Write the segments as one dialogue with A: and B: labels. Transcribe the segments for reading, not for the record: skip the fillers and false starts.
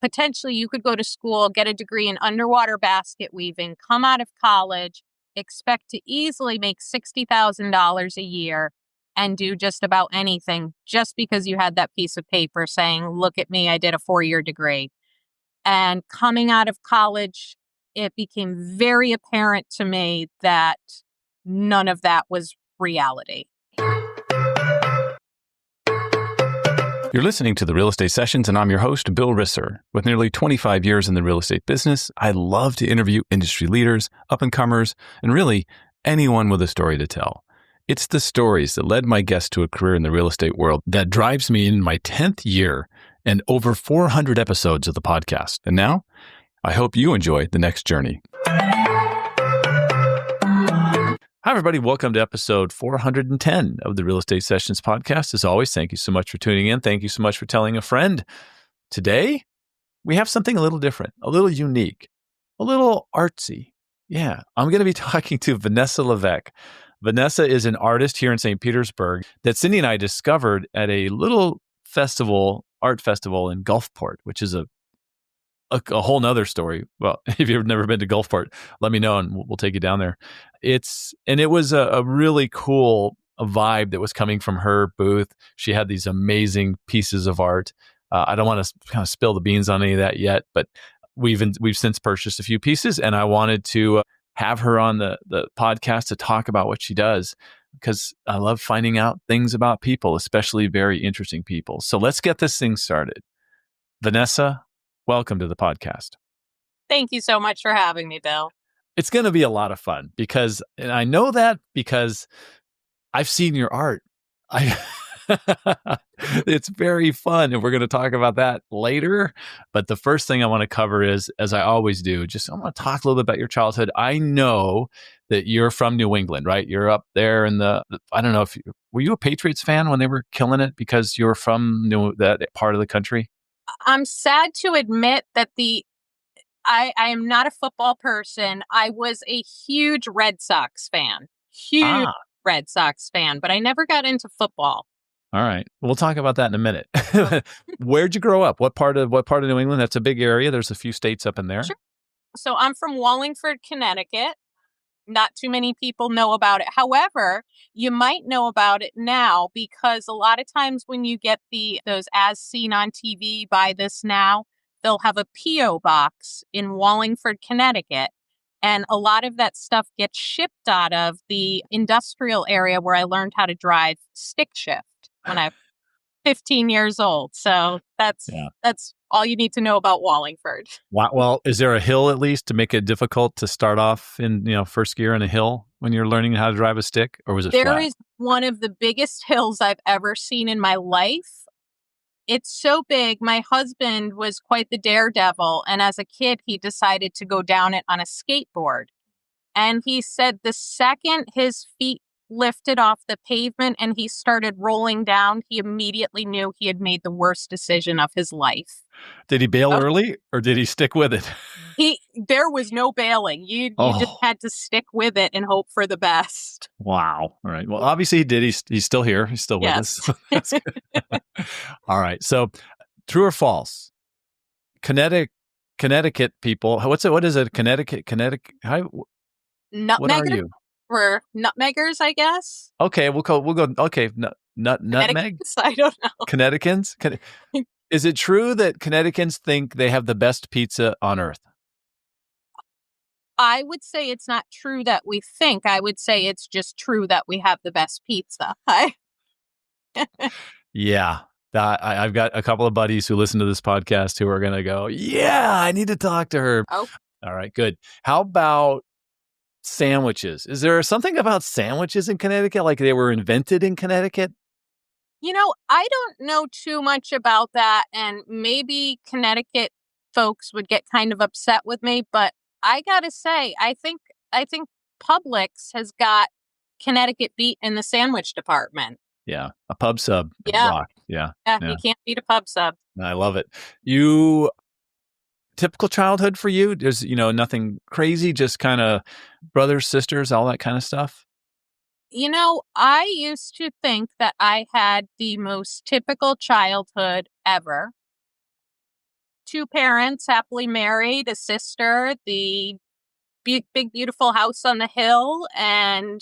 A: potentially you could go to school, get a degree in underwater basket weaving, come out of college, expect to easily make $60,000 a year and do just about anything just because you had that piece of paper saying, look at me, I did a 4-year degree. And coming out of college, it became very apparent to me that none of that was reality.
B: You're listening to the Real Estate Sessions, and I'm your host, Bill Risser. With nearly 25 years in the real estate business, I love to interview industry leaders, up-and-comers, and really anyone with a story to tell. It's the stories that led my guests to a career in the real estate world that drives me in my 10th year and over 400 episodes of the podcast. And now, I hope you enjoy the next journey. Hi, everybody. Welcome to episode 410 of the Real Estate Sessions podcast. As always, thank you so much for tuning in. Thank you so much for telling a friend. Today, we have something a little different, a little unique, a little artsy. Yeah, I'm going to be talking to Vanessa LeVesque. Vanessa is an artist here in St. Petersburg that Cindy and I discovered at a little art festival in Gulfport, which is a whole nother story. Well, if you've never been to Gulfport, let me know and we'll take you down there. It was a really cool vibe that was coming from her booth. She had these amazing pieces of art. I don't want to kind of spill the beans on any of that yet, but we've since purchased a few pieces, and I wanted to have her on the podcast to talk about what she does, because I love finding out things about people, especially very interesting people. So let's get this thing started. Vanessa, welcome to the podcast.
A: Thank you so much for having me, Bill.
B: It's going to be a lot of fun and I know that because I've seen your art. It's very fun, and we're going to talk about that later. But the first thing I want to cover is, as I always do, I want to talk a little bit about your childhood. I know that you're from New England, right? You're up there in I don't know were you a Patriots fan when they were killing it because you're from that part of the country?
A: I'm sad to admit that I am not a football person. I was a huge Red Sox fan. Red Sox fan, but I never got into football.
B: All right. We'll talk about that in a minute. Where'd you grow up? What part of New England? That's a big area. There's a few states up in there.
A: Sure. So I'm from Wallingford, Connecticut. Not too many people know about it. However, you might know about it now because a lot of times when you get those as seen on TV, buy this now, they'll have a P.O. box in Wallingford, Connecticut. And a lot of that stuff gets shipped out of the industrial area where I learned how to drive stick shift when I was 15 years old. So that's all you need to know about Wallingford.
B: Wow. Well, is there a hill at least to make it difficult to start off in first gear in a hill when you're learning how to drive a stick, or was it flat?
A: There is one of the biggest hills I've ever seen in my life. It's so big. My husband was quite the daredevil. And as a kid, he decided to go down it on a skateboard. And he said the second his feet lifted off the pavement and he started rolling down, he immediately knew he had made the worst decision of his life.
B: Did he bail early or did he stick with it?
A: There was no bailing. You just had to stick with it and hope for the best.
B: Wow. All right. Well, obviously he did. He's still here. He's still with us. All right. So true or false? Connecticut people. What is it? Connecticut. What are you?
A: We're nutmeggers, I guess.
B: Okay. We'll go. Okay. Nutmeg.
A: I don't know.
B: Connecticans. Is it true that Connecticans think they have the best pizza on earth?
A: I would say it's not true that we think. I would say it's just true that we have the best pizza.
B: Yeah. I've got a couple of buddies who listen to this podcast who are going to go, yeah, I need to talk to her.
A: Oh.
B: All right, good. How about sandwiches? Is there something about sandwiches in Connecticut, like they were invented in Connecticut?
A: I don't know too much about that, and maybe Connecticut folks would get kind of upset with me, but I gotta say, I think Publix has got Connecticut beat in the sandwich department.
B: Yeah, a pub sub.
A: Yeah.
B: Rock. Yeah.
A: You can't beat a pub sub.
B: I love it. Typical childhood for you? There's, nothing crazy, just kind of brothers, sisters, all that kind of stuff?
A: I used to think that I had the most typical childhood ever. two parents, happily married, a sister, the big, beautiful house on the hill. And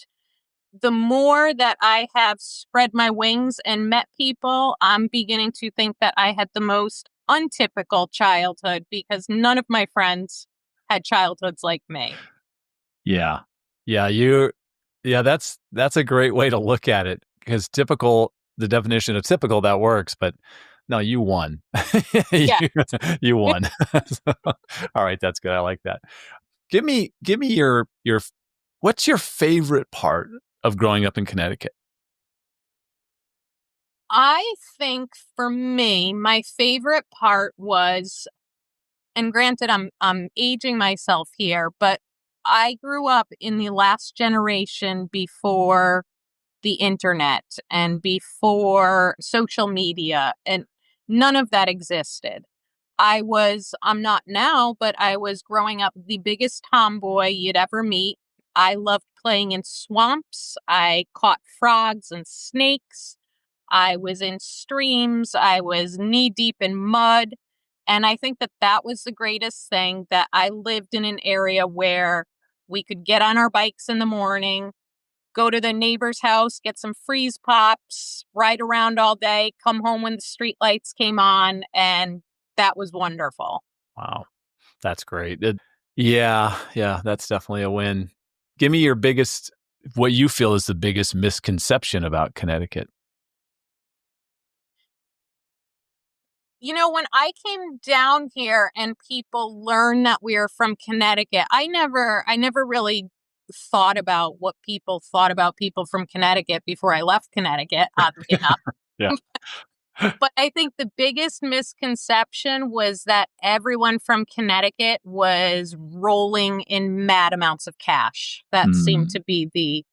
A: the more that I have spread my wings and met people, I'm beginning to think that I had the most untypical childhood because none of my friends had childhoods like me.
B: Yeah. Yeah, that's a great way to look at it because typical, the definition of typical that works, but no, you won.
A: Yeah.
B: you, you won. So, all right, that's good. I like that. Give me your what's your favorite part of growing up in Connecticut?
A: I think for me, my favorite part was, and granted, I'm aging myself here, but I grew up in the last generation before the internet and before social media, and none of that existed. I'm not now, but I was growing up the biggest tomboy you'd ever meet. I loved playing in swamps. I caught frogs and snakes. I was in streams. I was knee deep in mud. And I think that that was the greatest thing, that I lived in an area where we could get on our bikes in the morning, go to the neighbor's house, get some freeze pops, ride around all day, come home when the street lights came on. And that was wonderful.
B: Wow, that's great. Yeah, that's definitely a win. Give me your biggest, what you feel is the biggest misconception about Connecticut.
A: When I came down here and people learned that we are from Connecticut, I never really thought about what people thought about people from Connecticut before I left Connecticut, oddly enough.
B: Yeah.
A: But I think the biggest misconception was that everyone from Connecticut was rolling in mad amounts of cash. That seemed
B: Mm,
A: to be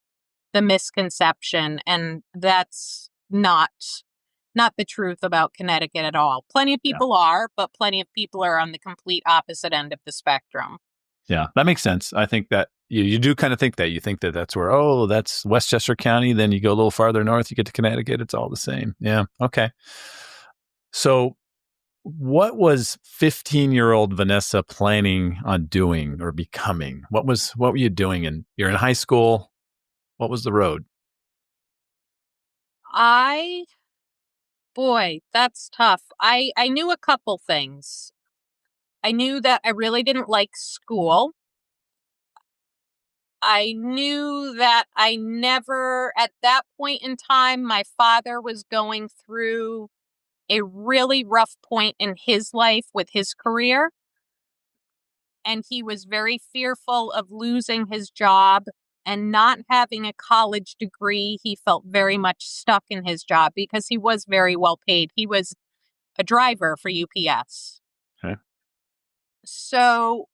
A: the misconception, and that's not the truth about Connecticut at all. Plenty of
B: yeah.
A: people are, but plenty of people are on the complete opposite end of the spectrum.
B: Yeah, that makes sense. I think that you do kind of think that. You think that that's where, oh, that's Westchester County. Then you go a little farther north, you get to Connecticut. It's all the same. Yeah. Okay. So, what was 15-year-old Vanessa planning on doing or becoming? What were you doing? And you're in high school. What was the road?
A: I Boy, that's tough. I knew a couple things. I knew that I really didn't like school. I knew that I never, at that point in time, my father was going through a really rough point in his life with his career. And he was very fearful of losing his job and not having a college degree. He felt very much stuck in his job because he was very well paid. He was a driver for UPS.
B: Okay.
A: So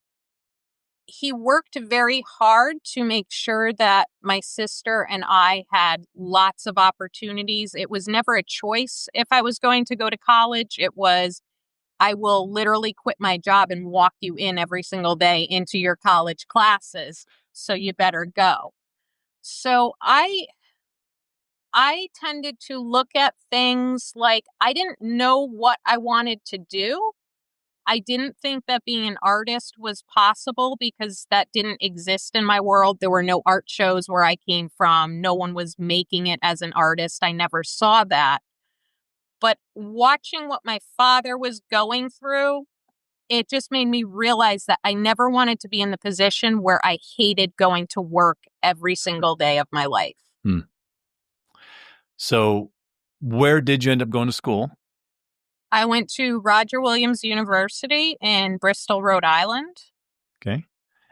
A: he worked very hard to make sure that my sister and I had lots of opportunities. It was never a choice if I was going to go to college. It was, I will literally quit my job and walk you in every single day into your college classes. So you better go. So I tended to look at things like I didn't know what I wanted to do. I didn't think that being an artist was possible because that didn't exist in my world. There were no art shows where I came from. No one was making it as an artist. I never saw that. But watching what my father was going through, it just made me realize that I never wanted to be in the position where I hated going to work every single day of my life.
B: Hmm. So, where did you end up going to school?
A: I went to Roger Williams University in Bristol, Rhode Island.
B: Okay.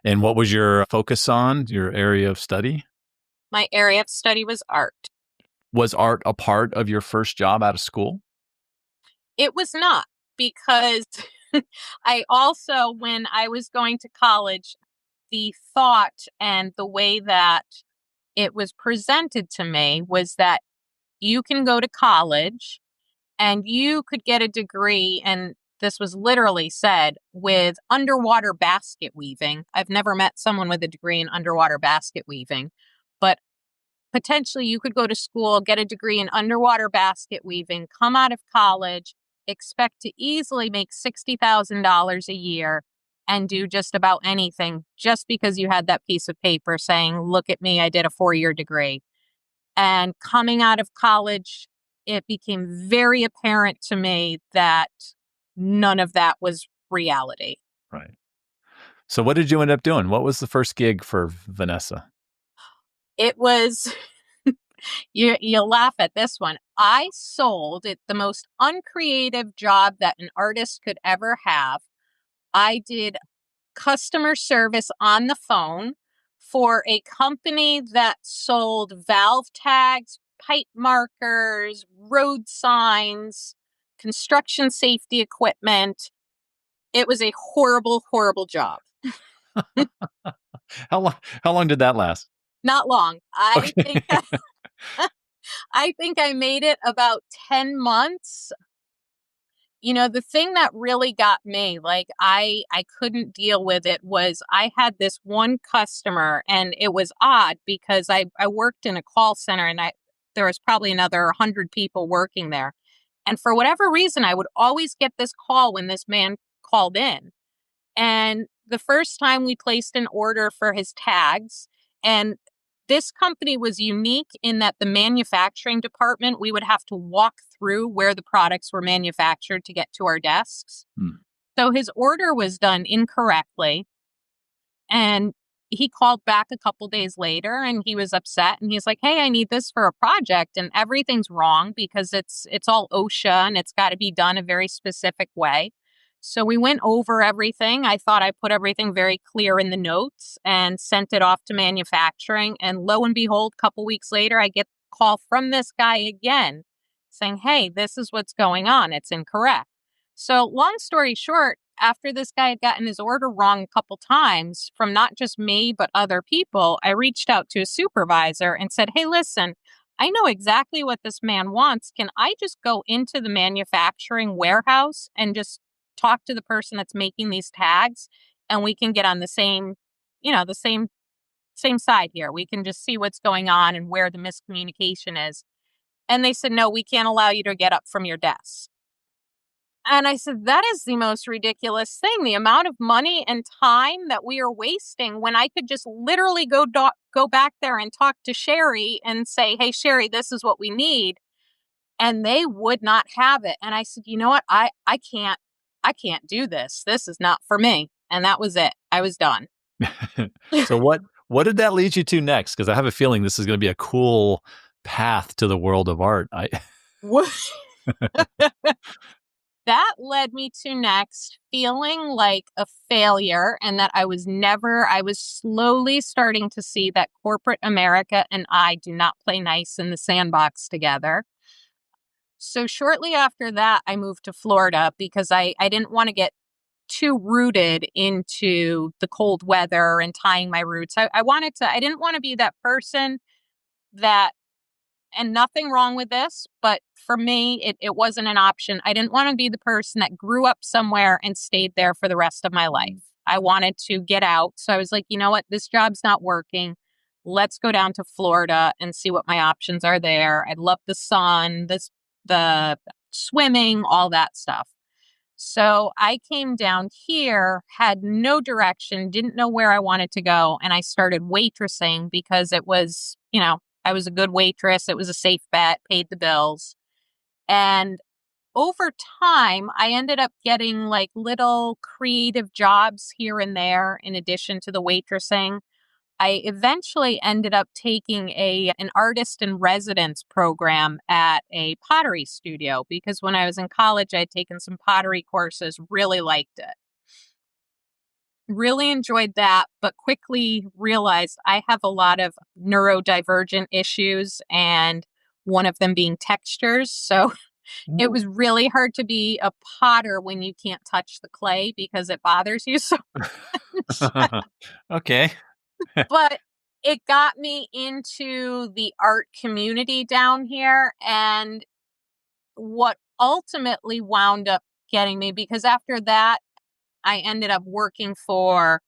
B: And what was your focus on, your area of study?
A: My area of study was art.
B: Was art a part of your first job out of school?
A: It was not, because I also, when I was going to college, the thought and the way that it was presented to me was that you can go to college and you could get a degree. And this was literally said with underwater basket weaving. I've never met someone with a degree in underwater basket weaving, but potentially you could go to school, get a degree in underwater basket weaving, come out of college expect to easily make $60,000 a year and do just about anything just because you had that piece of paper saying, look at me, I did a 4-year degree. And coming out of college, it became very apparent to me that none of that was reality.
B: Right. So what did you end up doing? What was the first gig for Vanessa?
A: It was, you laugh at this one. I sold it, the most uncreative job that an artist could ever have. I did customer service on the phone for a company that sold valve tags, pipe markers, road signs, construction safety equipment. It was a horrible, horrible job.
B: How long? How long did that last?
A: Not long.
B: Okay.
A: I think I made it about 10 months. You know, the thing that really got me, like I couldn't deal with it, was I had this one customer, and it was odd because I worked in a call center, and there was probably another 100 people working there. And for whatever reason, I would always get this call when this man called in. And the first time we placed an order for his tags, and this company was unique in that the manufacturing department, we would have to walk through where the products were manufactured to get to our desks.
B: Hmm.
A: So his order was done incorrectly. And he called back a couple days later and he was upset, and he's like, "Hey, I need this for a project and everything's wrong because it's all OSHA and it's got to be done a very specific way." So we went over everything. I thought I put everything very clear in the notes and sent it off to manufacturing. And lo and behold, a couple weeks later, I get a call from this guy again saying, "Hey, this is what's going on. It's incorrect." So long story short, after this guy had gotten his order wrong a couple times from not just me, but other people, I reached out to a supervisor and said, "Hey, listen, I know exactly what this man wants. Can I just go into the manufacturing warehouse and just talk to the person that's making these tags, and we can get on the same, the same side here. We can just see what's going on and where the miscommunication is." And they said, "No, we can't allow you to get up from your desk." And I said, "That is the most ridiculous thing. The amount of money and time that we are wasting when I could just literally go back there and talk to Sherry and say, 'Hey, Sherry, this is what we need.'" And they would not have it. And I said, "You know what? I can't do this. This is not for me." And that was it. I was done.
B: So what did that lead you to next? Because I have a feeling this is going to be a cool path to the world of art.
A: That led me to next feeling like a failure, and that I was slowly starting to see that corporate America and I do not play nice in the sandbox together. So shortly after that, I moved to Florida because I didn't want to get too rooted into the cold weather and tying my roots. I didn't want to be that person that, and nothing wrong with this, but for me, it wasn't an option. I didn't want to be the person that grew up somewhere and stayed there for the rest of my life. I wanted to get out. So I was like, you know what? This job's not working. Let's go down to Florida and see what my options are there. I love the sun, the swimming, all that stuff. So I came down here, had no direction, didn't know where I wanted to go. And I started waitressing because it was, I was a good waitress. It was a safe bet, paid the bills. And over time, I ended up getting like little creative jobs here and there in addition to the waitressing. I eventually ended up taking an artist in residence program at a pottery studio because when I was in college, I had taken some pottery courses, really liked it. Really enjoyed that, but quickly realized I have a lot of neurodivergent issues, and one of them being textures. So it was really hard to be a potter when you can't touch the clay because it bothers you so much.
B: Okay.
A: But it got me into the art community down here, and what ultimately wound up getting me, because after that, I ended up working for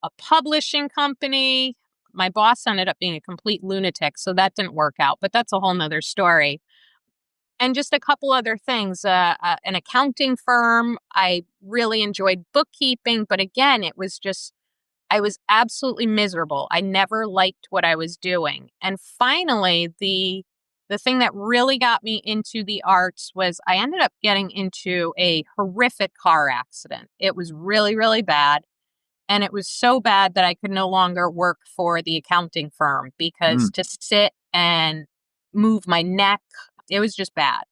A: a publishing company. My boss ended up being a complete lunatic, so that didn't work out, but that's a whole nother story. And just a couple other things. An accounting firm. I really enjoyed bookkeeping, but again, I was absolutely miserable. I never liked what I was doing. And finally, the thing that really got me into the arts was I ended up getting into a horrific car accident. It was really, really bad. And it was so bad that I could no longer work for the accounting firm because
B: Mm.
A: to sit and move my neck, it was just bad.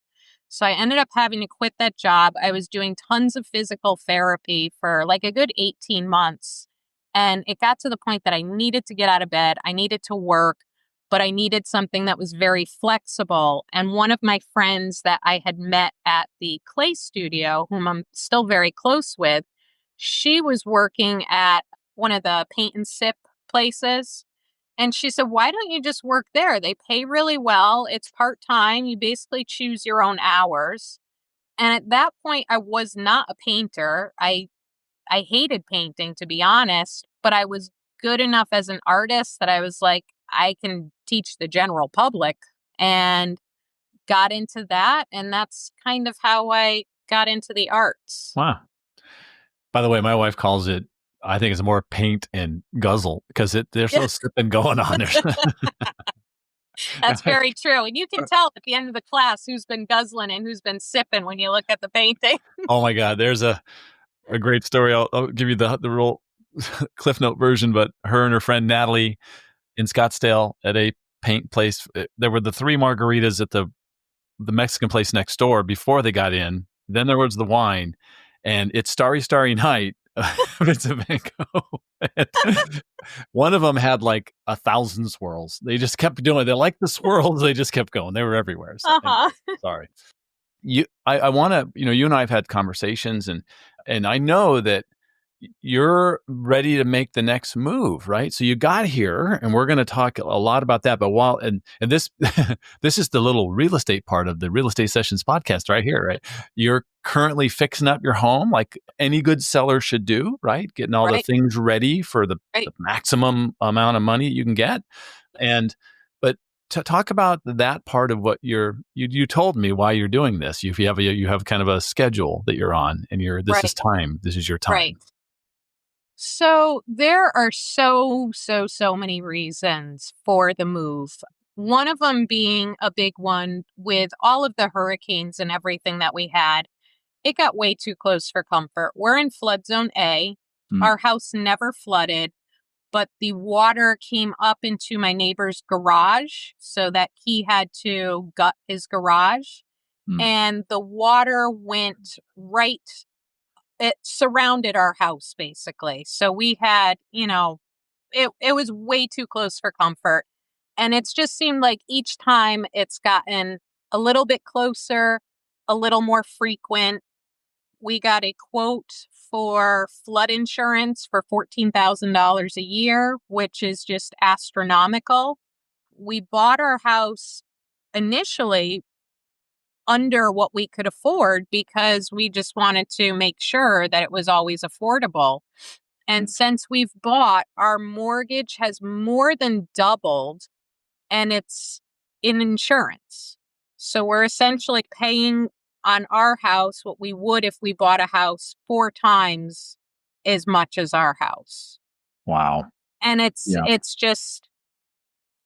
A: So I ended up having to quit that job. I was doing tons of physical therapy for like a good 18 months. And it got to the point that I needed to get out of bed. I needed to work, but I needed something that was very flexible. And one of my friends that I had met at the clay studio, whom I'm still very close with, she was working at one of the paint and sip places. And she said, "Why don't you just work there? They pay really well. It's part time. You basically choose your own hours." And at that point, I was not a painter. I hated painting, to be honest, but I was good enough as an artist that I was like, I can teach the general public, and got into that. And that's kind of how I got into the arts.
B: Wow. By the way, my wife calls it, I think it's more paint and guzzle because there's no sipping going on there.
A: That's very true. And you can tell at the end of the class who's been guzzling and who's been sipping when you look at the painting.
B: Oh my God. There's a great story. I'll give you the real Cliff Note version, but her and her friend Natalie in Scottsdale at a paint place. There were the 3 margaritas at the Mexican place next door before they got in. Then there was the wine, and it's Starry, Starry Night. Vincent Van Gogh. One of them had like 1,000 swirls. They just kept doing it. They liked the swirls. They just kept going. They were everywhere. So,
A: Uh-huh.
B: anyway, sorry. I want to, you and I have had conversations, and I know that you're ready to make the next move, right? So you got here, and we're going to talk a lot about that. But and this this is the little real estate part of the Real Estate Sessions podcast right here, right? You're currently fixing up your home like any good seller should do, right? Getting all the
A: Right.
B: things ready for the maximum amount of money you can get. And but to talk about that part of what you told me why you're doing this. You have kind of a schedule that you're on, and this is
A: Right.
B: time. This is your
A: Right.
B: time.
A: So there are so many reasons for the move. One of them being a big one with all of the hurricanes and everything that we had. It got way too close for comfort. We're in flood zone A.
B: Mm,
A: Our house never flooded, but the water came up into my neighbor's garage so that he had to gut his garage.
B: mm.
A: And the water went right, it surrounded our house basically. So we had, it was way too close for comfort. And it's just seemed like each time it's gotten a little bit closer, a little more frequent. We got a quote for flood insurance for $14,000 a year, which is just astronomical. We bought our house initially under what we could afford because we just wanted to make sure that it was always affordable. And since we've bought, our mortgage has more than doubled, and it's in insurance. So we're essentially paying on our house what we would if we bought a house 4 times as much as our house.
B: Wow.
A: And
B: Yeah.
A: it's just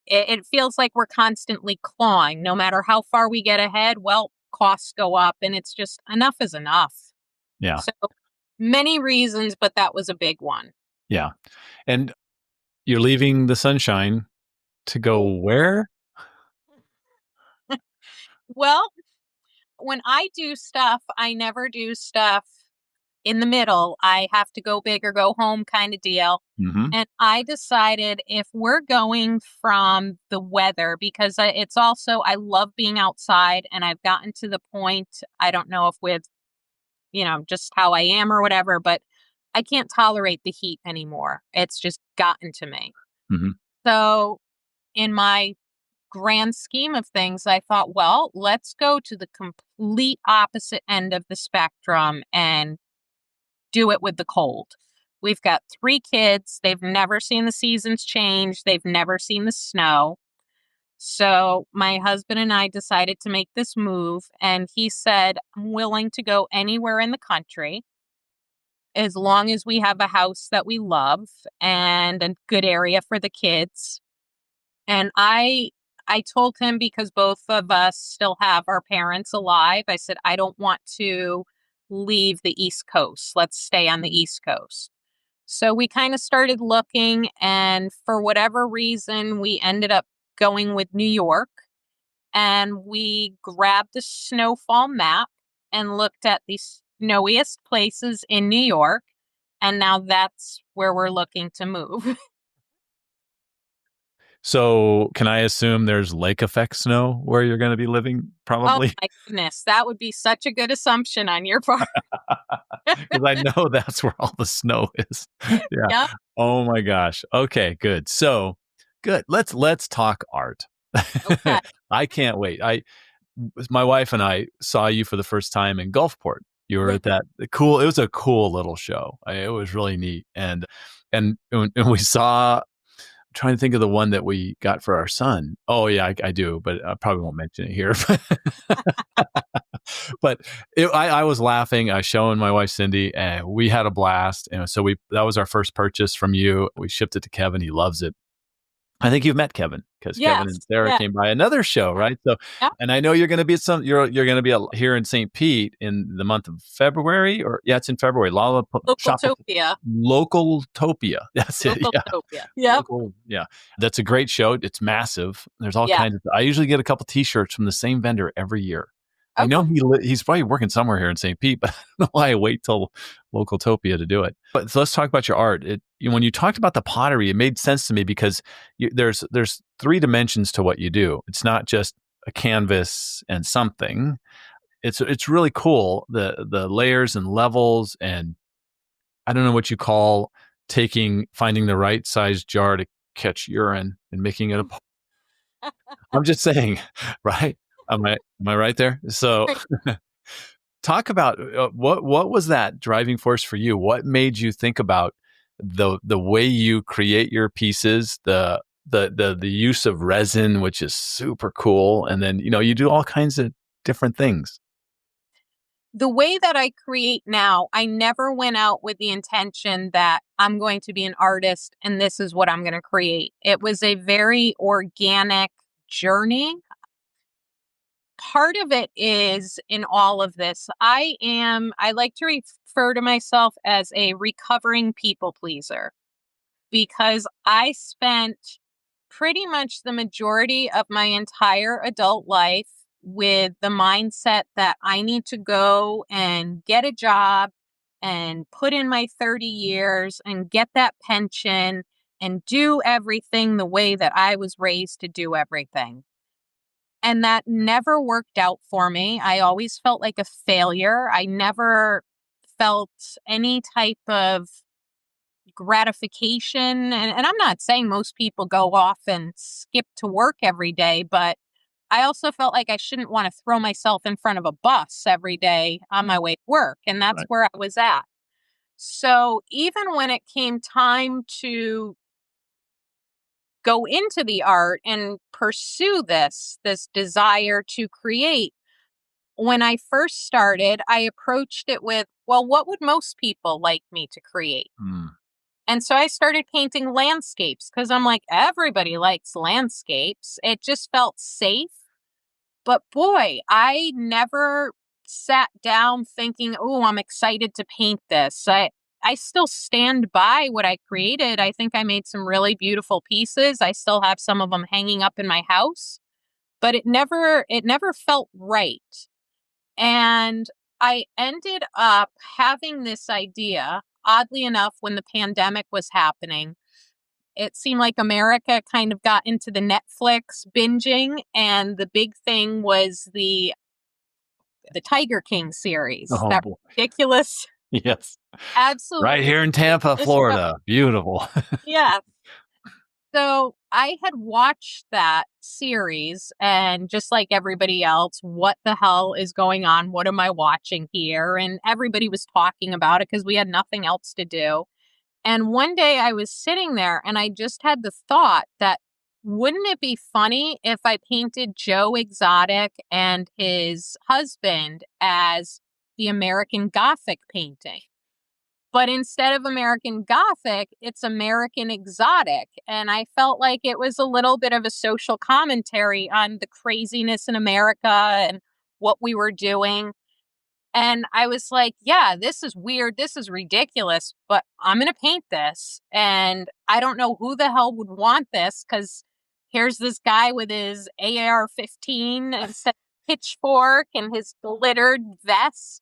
A: it feels like we're constantly clawing. No matter how far we get ahead, well, costs go up, and it's just enough is enough.
B: Yeah.
A: So many reasons, but that was a big one.
B: Yeah. And you're leaving the sunshine to go where?
A: Well, when I do stuff, I never do stuff in the middle. I have to go big or go home kind of deal.
B: Mm-hmm.
A: And I decided if we're going from the weather, because it's also, I love being outside, and I've gotten to the point, I don't know if with, just how I am or whatever, but I can't tolerate the heat anymore. It's just gotten to me.
B: Mm-hmm.
A: So in my grand scheme of things, I thought, well, let's go to the complete opposite end of the spectrum and do it with the cold. We've got 3 kids. They've never seen the seasons change. They've never seen the snow. So my husband and I decided to make this move, and he said, I'm willing to go anywhere in the country as long as we have a house that we love and a good area for the kids. And I told him, because both of us still have our parents alive, I said, I don't want to leave the East Coast. Let's stay on the East Coast. So we kind of started looking, and for whatever reason, we ended up going with New York, and we grabbed the snowfall map and looked at the snowiest places in New York. And now that's where we're looking to move.
B: So, can I assume there's lake effect snow where you're going to be living?
A: Oh
B: Probably,
A: my goodness, that would be such a good assumption on your part.
B: because I know that's where all the snow is. Yeah.
A: Yep.
B: Oh my gosh. Okay. Good. So, good. Let's talk art.
A: Okay.
B: I can't wait. My wife and I saw you for the first time in Gulfport. You were
A: Yeah.
B: at that cool. It was a cool little show. It was really neat, and we saw. Trying to think of the one that we got for our son. Oh yeah, I do, but I probably won't mention it here. But I was laughing. I was showing my wife Cindy, and we had a blast. And so that was our first purchase from you. We shipped it to Kevin. He loves it. I think you've met Kevin because Kevin and
A: Yes.
B: Sarah
A: Yeah.
B: came by another show, right? So,
A: Yeah.
B: and I know you're going to be you're going to be here in St. Pete in the month of February, or yeah, it's in February. Shop
A: Localtopia.
B: Localtopia. That's it. Yeah.
A: Localtopia. Yep.
B: Local, yeah, that's a great show. It's massive. There's all
A: Yeah.
B: kinds of. I usually get a couple T-shirts from the same vendor every year. I know
A: Okay.
B: he's probably working somewhere here in St. Pete, but I don't know why I wait till Localtopia to do it. But so let's talk about your art. When you talked about the pottery, it made sense to me because there's three dimensions to what you do. It's not just a canvas and something. It's really cool, the layers and levels, and I don't know what you call finding the right size jar to catch urine and making it a. I'm just saying, right? Am I right there? So talk about what was that driving force for you? What made you think about the way you create your pieces, the use of resin, which is super cool, and then you do all kinds of different things.
A: The way that I create now, I never went out with the intention that I'm going to be an artist and this is what I'm going to create. It was a very organic journey. Part of it is in all of this, I like to refer to myself as a recovering people pleaser, because I spent pretty much the majority of my entire adult life with the mindset that I need to go and get a job and put in my 30 years and get that pension and do everything the way that I was raised to do everything. And that never worked out for me. I always felt like a failure. I never felt any type of gratification. And I'm not saying most people go off and skip to work every day, but I also felt like I shouldn't want to throw myself in front of a bus every day on my way to work. And that's
B: Right.
A: where I was at. So even when it came time to go into the art and pursue this desire to create, when I first started, I approached it with, well, what would most people like me to create?
B: Mm.
A: And so I started painting landscapes because I'm like, everybody likes landscapes. It just felt safe. But boy, I never sat down thinking, oh, I'm excited to paint this. I still stand by what I created. I think I made some really beautiful pieces. I still have some of them hanging up in my house, but it never felt right. And I ended up having this idea, oddly enough, when the pandemic was happening. It seemed like America kind of got into the Netflix binging, and the big thing was the Tiger King series.
B: Oh
A: That
B: boy.
A: ridiculous,
B: Yes.
A: absolutely
B: Right here in Tampa,
A: ridiculous show.
B: Florida. Beautiful.
A: Yeah. So I had watched that series, and just like everybody else, what the hell is going on? What am I watching here? And everybody was talking about it because we had nothing else to do. And one day I was sitting there and I just had the thought that wouldn't it be funny if I painted Joe Exotic and his husband as the American Gothic painting? But instead of American Gothic, it's American Exotic. And I felt like it was a little bit of a social commentary on the craziness in America and what we were doing. And I was like, yeah, this is weird. This is ridiculous, but I'm going to paint this. And I don't know who the hell would want this because here's this guy with his AR-15 and pitchfork and his glittered vest.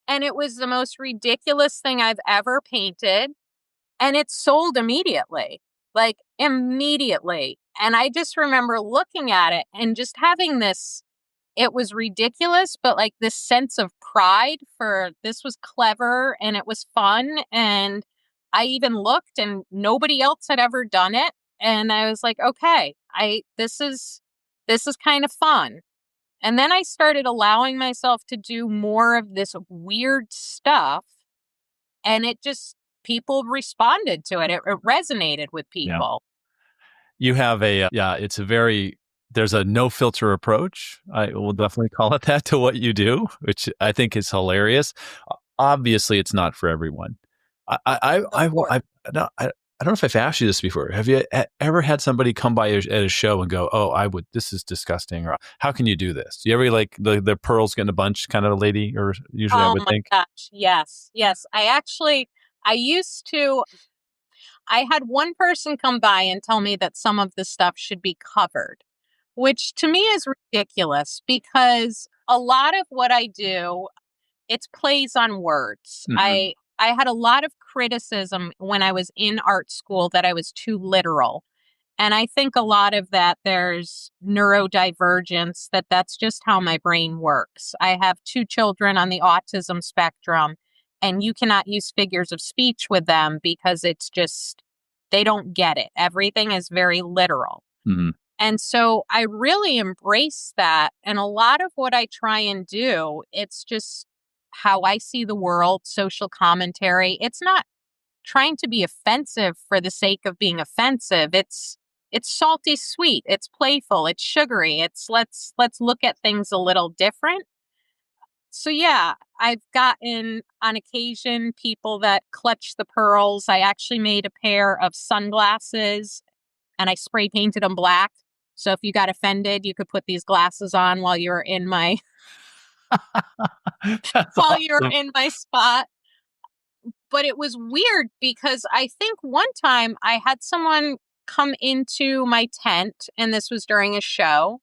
A: And it was the most ridiculous thing I've ever painted. And it sold immediately, like immediately. And I just remember looking at it and just having this, it was ridiculous, but like this sense of pride for this was clever and it was fun. And I even looked and nobody else had ever done it. And I was like, okay, this is kind of fun. And then I started allowing myself to do more of this weird stuff. And people responded to it. It resonated with
B: Yeah.
A: people.
B: You have there's a no filter approach. I will definitely call it that to what you do, which I think is hilarious. Obviously, it's not for everyone. I don't know if I've asked you this before. Have you ever had somebody come by at a show and go, "Oh, this is disgusting," or "How can you do this?" Do you ever like the pearls get in a bunch kind of a lady, or usually I would think?
A: Gosh, yes. I had one person come by and tell me that some of the stuff should be covered, which to me is ridiculous because a lot of what I do, it's plays on words.
B: Mhm.
A: I had a lot of criticism when I was in art school that I was too literal. And I think a lot of that there's neurodivergence, that's just how my brain works. I have two children on the autism spectrum, and you cannot use figures of speech with them because they don't get it. Everything is very literal.
B: Mhm.
A: And so I really embrace that. And a lot of what I try and do, it's just how I see the world, social commentary. It's not trying to be offensive for the sake of being offensive. It's salty sweet, it's playful, it's sugary. It's let's look at things a little different. So yeah, I've gotten on occasion people that clutch the pearls. I actually made a pair of sunglasses and I spray painted them black. So if you got offended, you could put these glasses on while you're in my
B: That's
A: while you're
B: awesome.
A: in my spot. But it was weird because I think one time I had someone come into my tent, and this was during a show,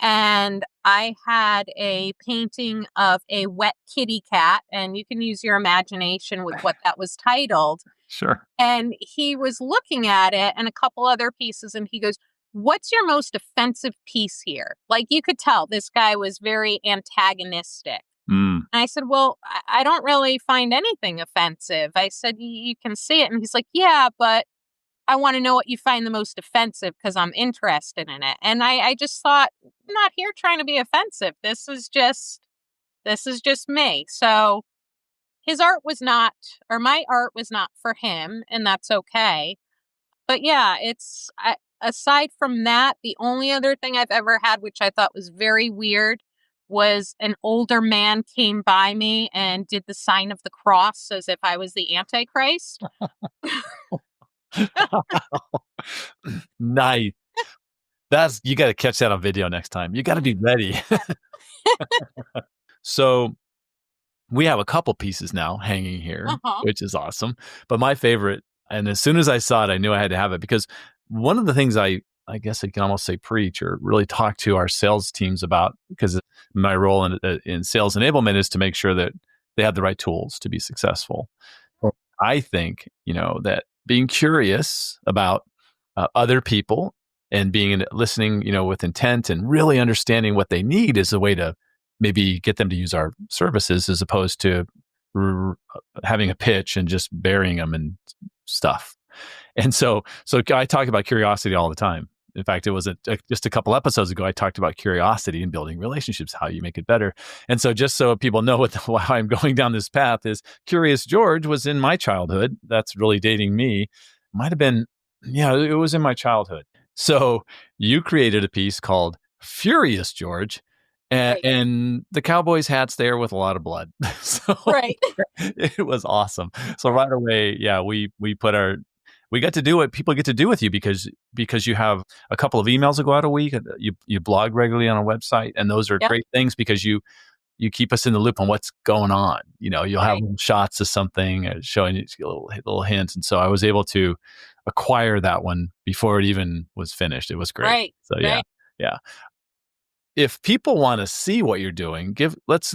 A: and I had a painting of a wet kitty cat, and you can use your imagination with what that was titled.
B: Sure.
A: And he was looking at it and a couple other pieces, and he goes, "What's your most offensive piece here?" Like you could tell this guy was very antagonistic.
B: Mm.
A: And I said, "Well, I don't really find anything offensive." I said, You can see it." And he's like, "Yeah, but I want to know what you find the most offensive because I'm interested in it." And I just thought, I'm not here trying to be offensive. This is just me. So his art was not, or my art was not for him, and that's okay. But yeah, aside from that, the only other thing I've ever had, which I thought was very weird, was an older man came by me and did the sign of the cross as if I was the Antichrist.
B: Nice. You got to catch that on video next time. You got to be ready. So we have a couple pieces now hanging here,
A: Uh-huh.
B: which is awesome. But my favorite, and as soon as I saw it, I knew I had to have it because one of the things I guess I can almost say preach or really talk to our sales teams about, because my role in sales enablement is to make sure that they have the right tools to be successful. I think, that being curious about other people and listening, with intent and really understanding what they need is a way to maybe get them to use our services as opposed to having a pitch and just burying them in stuff. And so I talk about curiosity all the time. In fact, it was just a couple episodes ago, I talked about curiosity and building relationships, how you make it better. And so just so people know why I'm going down this path is Curious George was in my childhood. That's really dating me. Might have been, yeah, it was in my childhood. So you created a piece called Furious George,
A: Right.
B: and the Cowboys hat's there with a lot of blood. So
A: Right.
B: it was awesome. So right away, yeah, we got to do what people get to do with you because you have a couple of emails that go out a week. You blog regularly on a website, and those are
A: Yep.
B: great things because you keep us in the loop on what's going on. You'll have
A: Right.
B: little shots of something showing you little hints. And so I was able to acquire that one before it even was finished. It was great.
A: Right.
B: So yeah,
A: Right.
B: yeah. If people want to see what you're doing, let's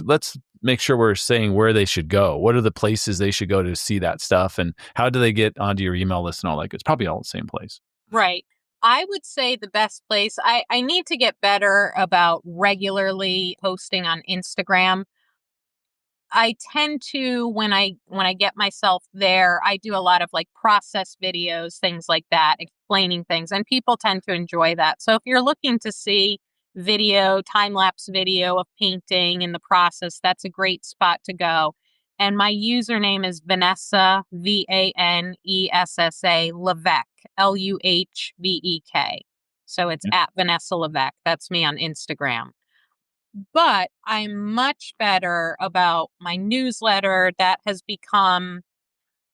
B: make sure we're saying where they should go. What are the places they should go to see that stuff, and how do they get onto your email list and all that? It's probably all the same place.
A: Right. I would say the best place, I need to get better about regularly posting on Instagram. I tend to when I get myself there, I do a lot of like process videos, things like that, explaining things, and people tend to enjoy that. So if you're looking to see video, time-lapse video of painting in the process, that's a great spot to go. And my username is Vanessa Vanessa LeVesque Luhvek. So it's
B: Yeah.
A: at Vanessa LeVesque. That's me on Instagram. But I'm much better about my newsletter that has become,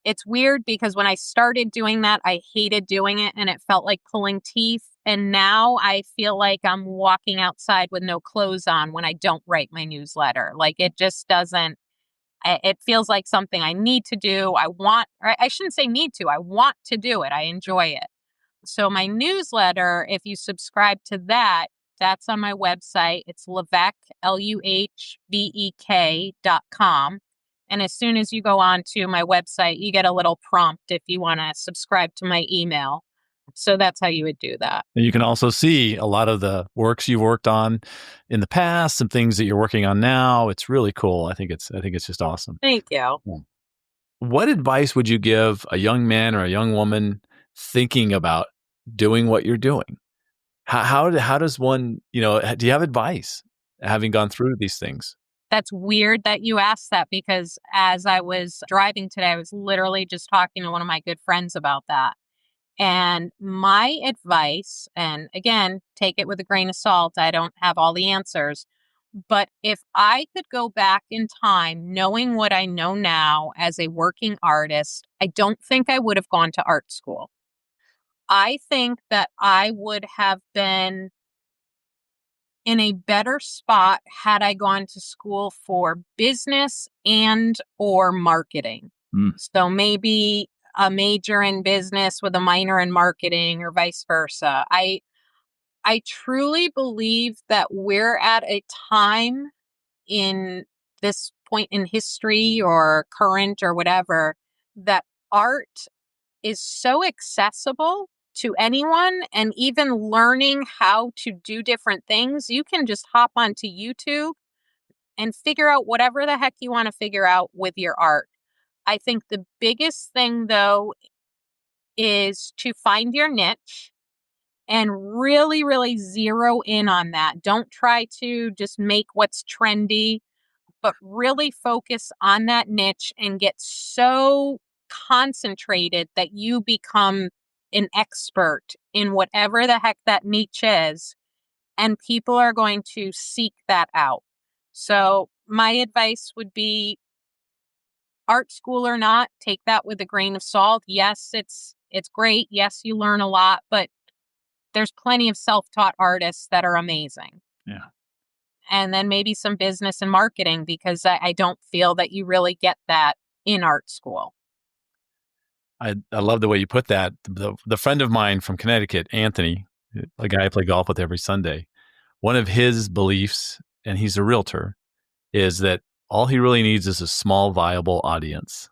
A: it's weird because when I started doing that, I hated doing it and it felt like pulling teeth. And now I feel like I'm walking outside with no clothes on when I don't write my newsletter. Like it just doesn't, it feels like something I need to do. Or I shouldn't say need to, I want to do it. I enjoy it. So my newsletter, if you subscribe to that, that's on my website. It's Levesque, Luhvek.com. And as soon as you go on to my website, you get a little prompt if you want to subscribe to my email. So that's how you would do that.
B: And you can also see a lot of the works you've worked on in the past, some things that you're working on now. It's really cool. I think it's just awesome.
A: Thank you.
B: Yeah. What advice would you give a young man or a young woman thinking about doing what you're doing? How does one, do you have advice having gone through these things?
A: That's weird that you asked that because as I was driving today, I was literally just talking to one of my good friends about that. And my advice, and again, take it with a grain of salt, I don't have all the answers. But if I could go back in time, knowing what I know now as a working artist, I don't think I would have gone to art school. I think that I would have been in a better spot had I gone to school for business and or marketing.
B: Mm.
A: So maybe a major in business with a minor in marketing or vice versa. I truly believe that we're at a time in this point in history or current or whatever that art is so accessible to anyone, and even learning how to do different things, you can just hop onto YouTube and figure out whatever the heck you want to figure out with your art. I think the biggest thing though is to find your niche and really, really zero in on that. Don't try to just make what's trendy, but really focus on that niche and get so concentrated that you become an expert in whatever the heck that niche is. And people are going to seek that out. So my advice would be art school or not, take that with a grain of salt. Yes, it's great. Yes, you learn a lot, but there's plenty of self-taught artists that are amazing.
B: Yeah.
A: And then maybe some business and marketing because I don't feel that you really get that in art school.
B: I love the way you put that. The friend of mine from Connecticut, Anthony, a guy I play golf with every Sunday, one of his beliefs, and he's a realtor, is that all he really needs is a small, viable audience.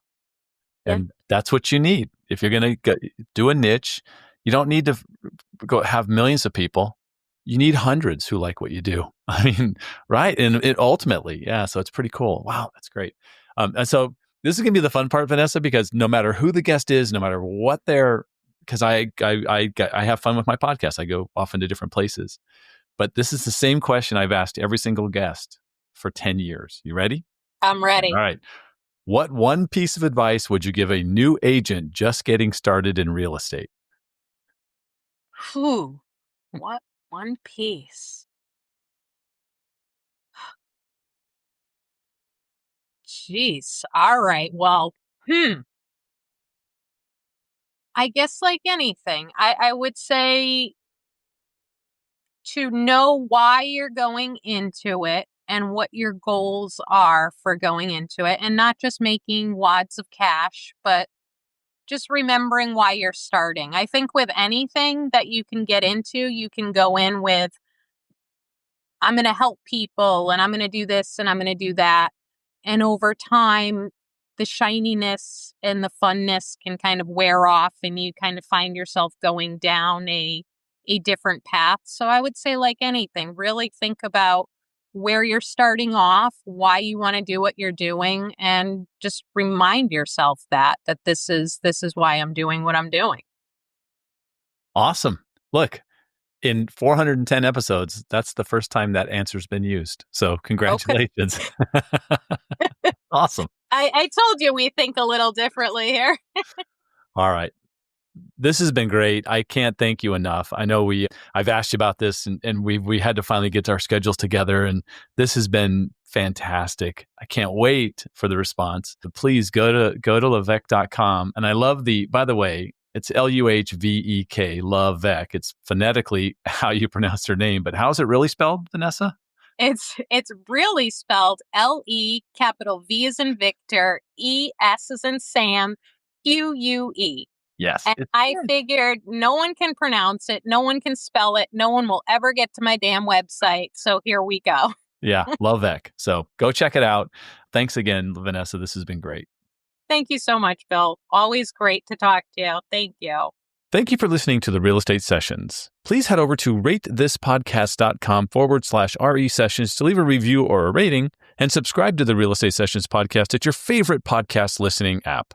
A: Yeah.
B: And that's what you need. If you're going to do a niche, you don't need to go have millions of people. You need hundreds who like what you do. I mean, right? And it ultimately, yeah. So it's pretty cool. Wow, that's great. And so this is going to be the fun part, Vanessa, because no matter who the guest is, no matter what they're, because I have fun with my podcast. I go off into different places, but this is the same question I've asked every single guest for 10 years. You ready?
A: I'm ready.
B: All right. What one piece of advice would you give a new agent just getting started in real estate?
A: Whew. What one piece? Jeez. All right. Well, I guess like anything, I would say to know why you're going into it and what your goals are for going into it, and not just making wads of cash, but just remembering why you're starting. I think with anything that you can get into, you can go in with, I'm going to help people and I'm going to do this and I'm going to do that. And over time, the shininess and the funness can kind of wear off and you kind of find yourself going down a different path. So I would say, like anything, really think about where you're starting off, why you want to do what you're doing, and just remind yourself that this is why I'm doing what I'm doing.
B: Awesome. Look, in 410 episodes, that's the first time that answer's been used. So
A: Okay.
B: congratulations. Awesome.
A: I told you we think a little differently here.
B: All right. This has been great. I can't thank you enough. I know I've asked you about this and we had to finally get our schedules together, and this has been fantastic. I can't wait for the response. But please go to levesque.com. And I love by the way, it's LUHVEK, LeVesque. It's phonetically how you pronounce her name, but how is it really spelled, Vanessa?
A: It's really spelled LE capital V as in Victor, ES as in Sam, QUE.
B: Yes.
A: And I figured no one can pronounce it, no one can spell it, no one will ever get to my damn website. So here we go.
B: Yeah, LeVesque. So go check it out. Thanks again, Vanessa. This has been great.
A: Thank you so much, Bill. Always great to talk to you. Thank you.
B: Thank you for listening to the Real Estate Sessions. Please head over to ratethispodcast.com/RE sessions to leave a review or a rating, and subscribe to the Real Estate Sessions podcast at your favorite podcast listening app.